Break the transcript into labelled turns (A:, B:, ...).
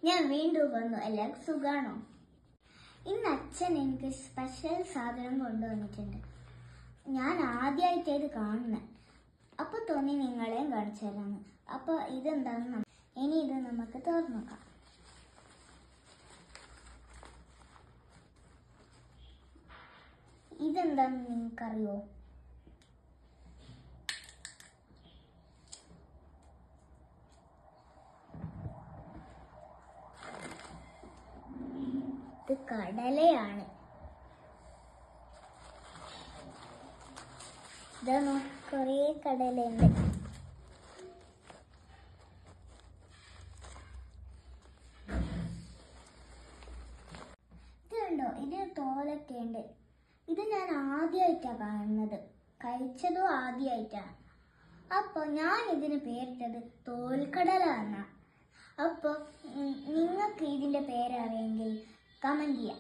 A: ഞാൻ വീണ്ടും വന്നു. എല്ലാവർക്കും സുഖാണോ? ഇന്ന് അച്ഛൻ എനിക്ക് സ്പെഷ്യൽ സാധനം കൊണ്ടുവന്നിട്ടുണ്ട്. ഞാൻ ആദ്യമായിട്ട് ഇത് കാണുന്നത്. അപ്പോൾ തോന്നി നിങ്ങളെയും കാണിച്ചു തരാമെന്ന്. അപ്പോൾ ഇതെന്താണെന്ന് ഇനി ഇത് നമുക്ക് തുറന്നു നോക്കാം. ഇതെന്താണെന്ന് നിങ്ങൾക്കറിയോ? ഇത് കടലയാണ്. ഇതാ കുറേ കടലുണ്ട്. ഇതുണ്ടോ, ഇതിന് തോലൊക്കെ ഉണ്ട്. ഇത് ഞാൻ ആദ്യമായിട്ടാണ് കാണുന്നത്, കഴിച്ചതും ആദ്യമായിട്ടാണ്. അപ്പോൾ ഞാൻ ഇതിന് പേരിട്ടത് തോൽക്കടല എന്നാണ്. അപ്പോൾ നിങ്ങൾക്ക് ഇതിൻ്റെ പേരറിയെങ്കിൽ കമൻറ്റ് ചെയ്യാം.